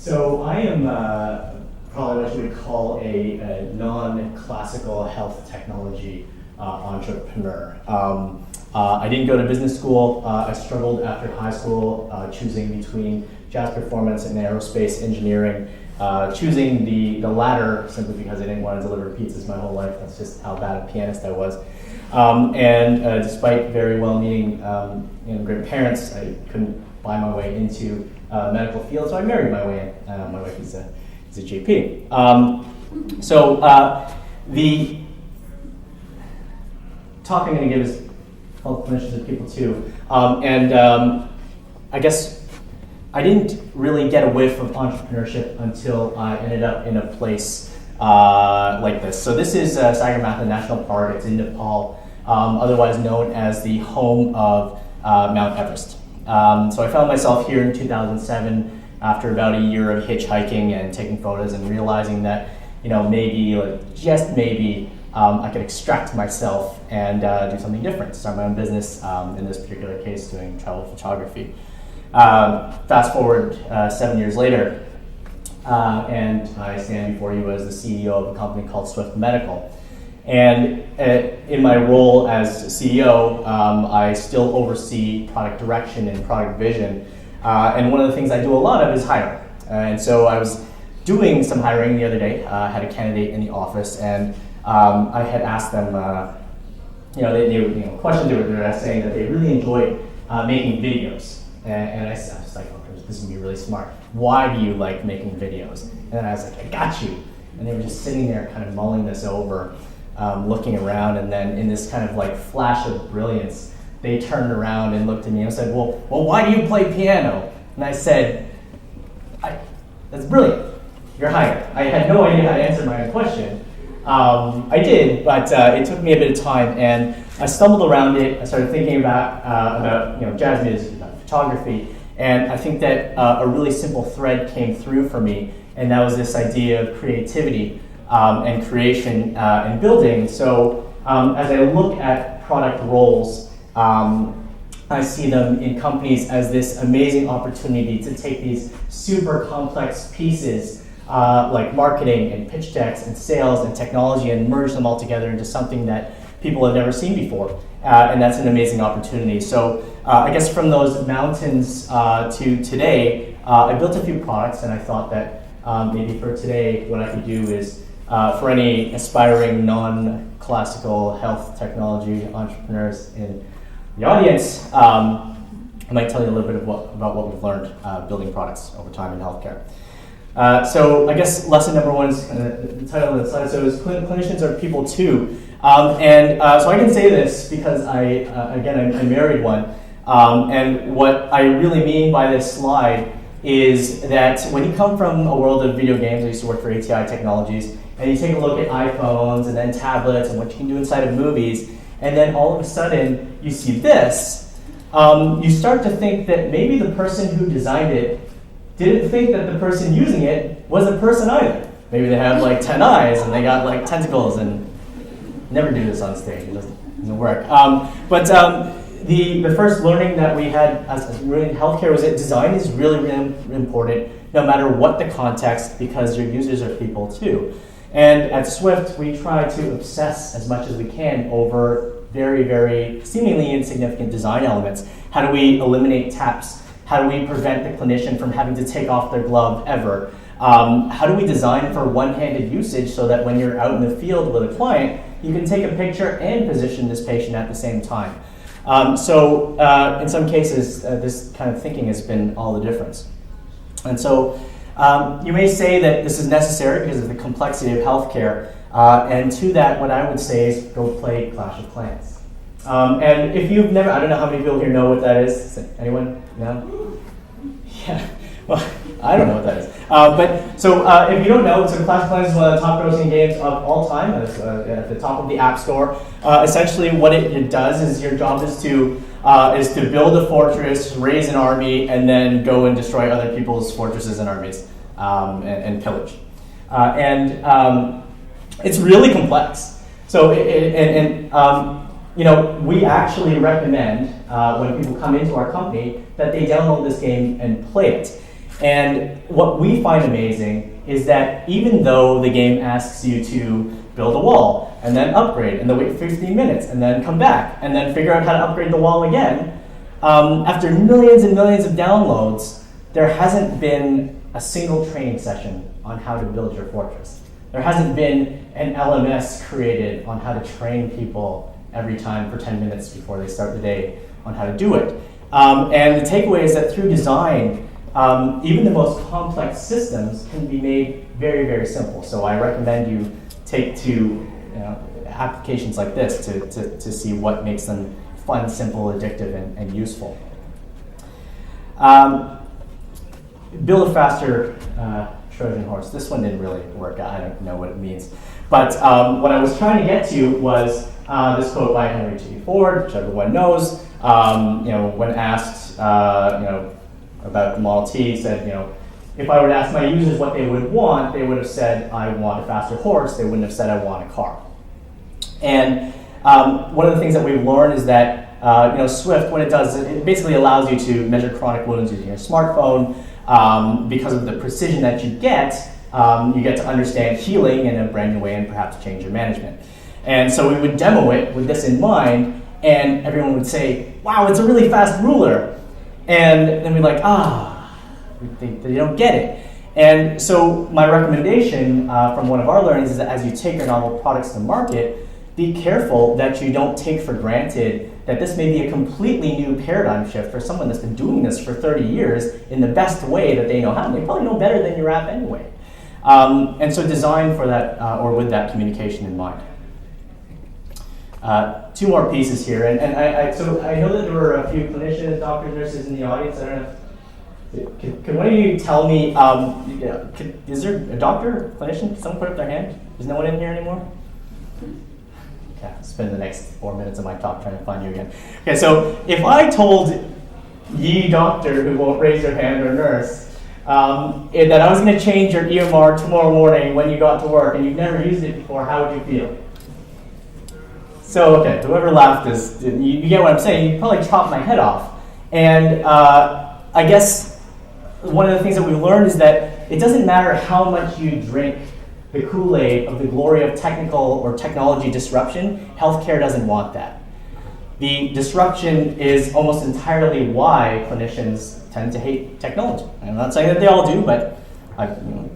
So I am probably what you would call a non-classical health technology entrepreneur. I didn't go to business school. I struggled after high school choosing between jazz performance and aerospace engineering. Choosing the latter simply because I didn't want to deliver pizzas my whole life. That's just how bad a pianist I was. Despite very well-meaning great parents, I couldn't buy my way into medical field, so I married my way in. My wife is a GP. The talk I'm going to give is called Clinicians and People Too. I guess I didn't really get a whiff of entrepreneurship until I ended up in a place like this. So this is Sagarmatha National Park. It's in Nepal, otherwise known as the home of Mount Everest. So I found myself here in 2007 after about a year of hitchhiking and taking photos and realizing that, maybe, just maybe, I could extract myself and do something different, start my own business, in this particular case, doing travel photography. Fast forward 7 years later, and I stand before you as the CEO of a company called Swift Medical. And in my role as CEO, I still oversee product direction and product vision. And one of the things I do a lot of is hiring. And so I was doing some hiring the other day. I had a candidate in the office, and I had asked them, questions they were saying that they really enjoyed making videos. And I was like, oh, this is gonna be really smart. Why do you like making videos? And then I was like, I got you. And they were just sitting there kind of mulling this over, looking around, and then in this kind of like flash of brilliance, they turned around and looked at me and said, well, why do you play piano? And I said, that's brilliant. You're hired. I had no idea how to answer my own question. I did, but it took me a bit of time, and I stumbled around it. I started thinking about jazz music, about photography, and I think that a really simple thread came through for me, and that was this idea of creativity and creation and building. So as I look at product roles, I see them in companies as this amazing opportunity to take these super complex pieces like marketing and pitch decks and sales and technology and merge them all together into something that people have never seen before. And that's an amazing opportunity. So I guess from those mountains to today, I built a few products, and I thought that maybe for today what I could do is for any aspiring non-classical health technology entrepreneurs in the audience, I might tell you a little bit about what we've learned building products over time in healthcare. So I guess lesson number one is the title of the slide. So is clinicians are people too. So I can say this because I married one. And what I really mean by this slide is that when you come from a world of video games, I used to work for ATI Technologies, and you take a look at iPhones and then tablets and what you can do inside of movies, and then all of a sudden you see this, you start to think that maybe the person who designed it didn't think that the person using it was a person either. Maybe they have like 10 eyes and they got like tentacles, and never do this on stage, it doesn't work. The first learning that we had as in healthcare was that design is really, really important no matter what the context, because your users are people too. And at Swift, we try to obsess as much as we can over very, very seemingly insignificant design elements. How do we eliminate taps? How do we prevent the clinician from having to take off their glove ever? How do we design for one-handed usage so that when you're out in the field with a client, you can take a picture and position this patient at the same time? In some cases, this kind of thinking has been all the difference. And so you may say that this is necessary because of the complexity of healthcare. And to that, what I would say is go play Clash of Clans. And if you've never, I don't know how many people here know what that is. Anyone? No? Yeah. Well, I don't know what that is. If you don't know, so Clash of Clans is one of the top grossing games of all time. It's at the top of the App Store. Essentially, what it does is your job is to build a fortress, raise an army, and then go and destroy other people's fortresses and armies and pillage. It's really complex. So we actually recommend when people come into our company that they download this game and play it. And what we find amazing is that even though the game asks you to build a wall, and then upgrade, and then wait 15 minutes, and then come back, and then figure out how to upgrade the wall again, after millions and millions of downloads, there hasn't been a single training session on how to build your fortress. There hasn't been an LMS created on how to train people every time for 10 minutes before they start the day on how to do it. And the takeaway is that through design, even the most complex systems can be made very, very simple. So I recommend you take to applications like this to see what makes them fun, simple, addictive, and useful. Build a faster Trojan horse. This one didn't really work out. I don't know what it means. But what I was trying to get to was this quote by Henry T. Ford, which everyone knows. When asked about the Model T, he said, if I were to ask my users what they would want, they would have said, I want a faster horse. They wouldn't have said, I want a car. And one of the things that we've learned is that Swift, what it does, it basically allows you to measure chronic wounds using your smartphone. Because of the precision that you get to understand healing in a brand new way and perhaps change your management. And so we would demo it with this in mind, and everyone would say, wow, it's a really fast ruler. And then we're like, they don't get it. And so my recommendation from one of our learnings is that as you take your novel products to market, be careful that you don't take for granted that this may be a completely new paradigm shift for someone that's been doing this for 30 years in the best way that they know how. And they probably know better than your app anyway. And so design for that, or with that communication in mind. Two more pieces here. And I know that there were a few clinicians, doctors, nurses in the audience. I don't know. Can one of you tell me, is there a doctor, clinician? Can someone put up their hand? Is no one in here anymore? Okay, I'll spend the next 4 minutes of my talk trying to find you again. Okay, so if I told ye doctor who won't raise your hand or nurse that I was going to change your EMR tomorrow morning when you got to work and you've never used it before, how would you feel? So, okay, whoever laughed is, you get what I'm saying, you'd probably chop my head off. And I guess one of the things that we've learned is that it doesn't matter how much you drink the Kool-Aid of the glory of technical or technology disruption, healthcare doesn't want that. The disruption is almost entirely why clinicians tend to hate technology. I'm not saying that they all do, but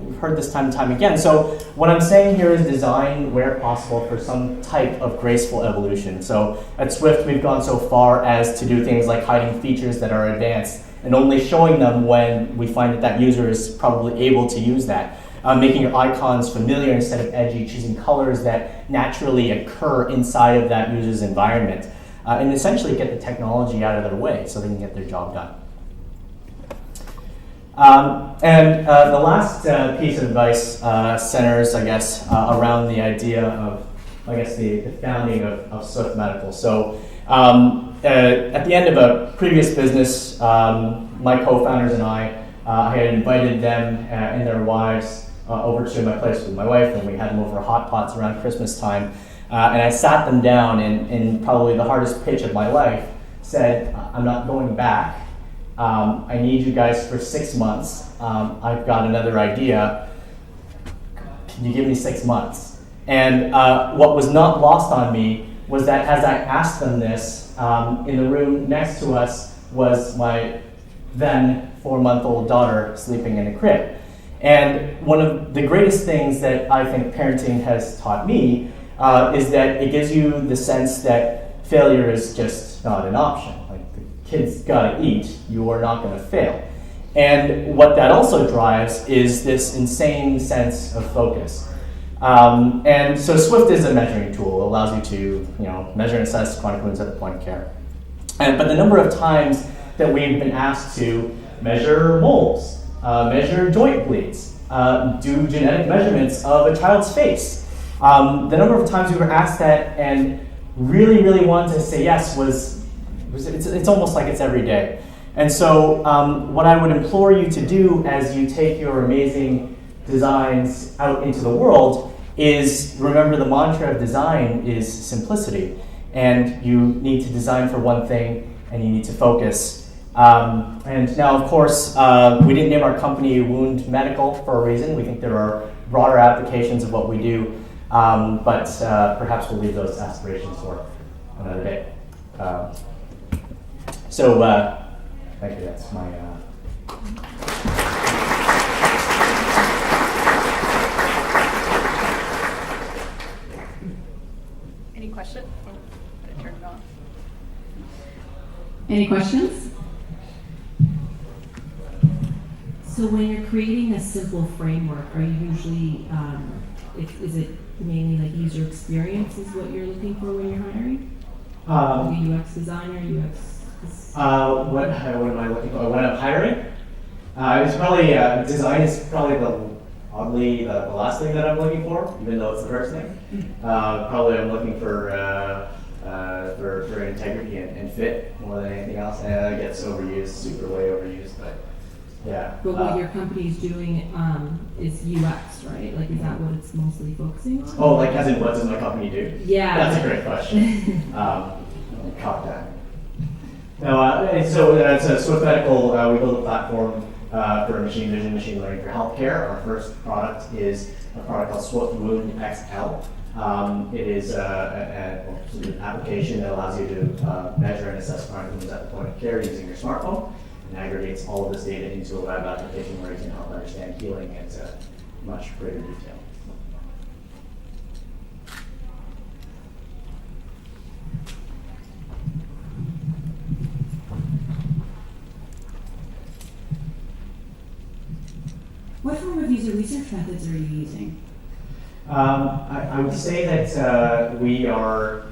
we've heard this time and time again. So what I'm saying here is design where possible for some type of graceful evolution. So at Swift, we've gone so far as to do things like hiding features that are advanced and only showing them when we find that that user is probably able to use that. Making your icons familiar instead of edgy, choosing colors that naturally occur inside of that user's environment, and essentially get the technology out of their way so they can get their job done. The last piece of advice centers, I guess, around the idea of, the founding of Swift Medical. So at the end of a previous business, my co-founders and I had invited them and their wives over to my place with my wife, and we had them over hot pots around Christmas time. And I sat them down and in probably the hardest pitch of my life said, I'm not going back. I need you guys for 6 months. I've got another idea. Can you give me 6 months? And what was not lost on me was that as I asked them this, in the room next to us was my then 4-month-old daughter sleeping in a crib. And one of the greatest things that I think parenting has taught me is that it gives you the sense that failure is just not an option. Like, the kid's gotta eat, you are not gonna fail. And what that also drives is this insane sense of focus. And so Swift is a measuring tool. It allows you to measure and assess chronic wounds at the point of care. But the number of times that we've been asked to measure moles, measure joint bleeds, do genetic measurements of a child's face. The number of times we were asked that and really, really wanted to say yes it's almost like it's every day. And so what I would implore you to do as you take your amazing designs out into the world is remember the mantra of design is simplicity. And you need to design for one thing and you need to focus And now, of course, we didn't name our company Wound Medical for a reason. We think there are broader applications of what we do, but perhaps we'll leave those aspirations for another day. Thank you. That's my. Any questions? Oh, I turned it on. Any questions? So when you're creating a simple framework, are you usually, is it mainly like user experience is what you're looking for when you're hiring? Like a UX designer, UX? What am I looking for? When I'm hiring? It's probably, design is probably oddly the last thing that I'm looking for, even though it's the first thing. Probably I'm looking for integrity and fit more than anything else. And it gets overused, super way overused, but yeah. But what your company is doing is UX, right? Like, is that what it's mostly focusing on? Oh, like as in what does my company do? Yeah. That's a great question. Caught that. No, so Swift Medical, we build a platform for machine vision, machine learning for healthcare. Our first product is a product called Swift Wound XL. It is an application that allows you to measure and assess chronic wounds at the point of care using your smartphone, and aggregates all of this data into a web application where you can help understand healing at much greater detail. What form of user research methods are you using? I would say that we are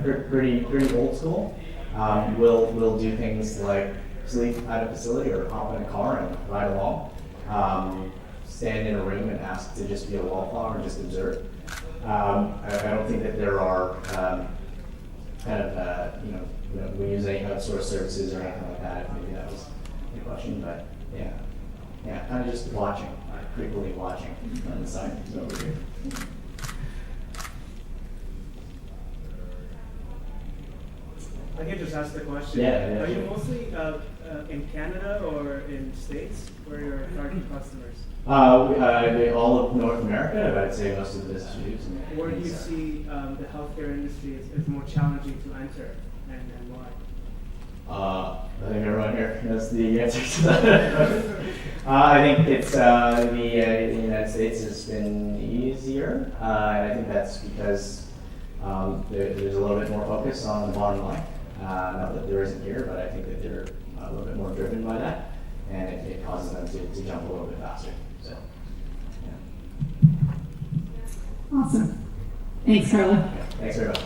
pretty old school. We'll do things like sleep at a facility or hop in a car and ride along. Stand in a room and ask to just be a wallflower and just observe. I don't think that there are we use any outsourced services or anything like that. Maybe that was the question, but yeah. Yeah, kind of just watching, creepily watching on the side over here. I can just ask the question. Yeah. Are you mostly in Canada or in States? Where are your target customers? All of North America, I'd say most of the business we use. Where do you see the healthcare industry is more challenging to enter, and why? I think everyone here knows the answer to that. I think it's the United States has been easier, and I think that's because there's a little bit more focus on the bottom line. Not that there isn't here, but I think that they're a little bit more driven by that, and it causes them to jump a little bit faster. So, yeah. Awesome. Thanks, Carlo. Yeah, thanks very much.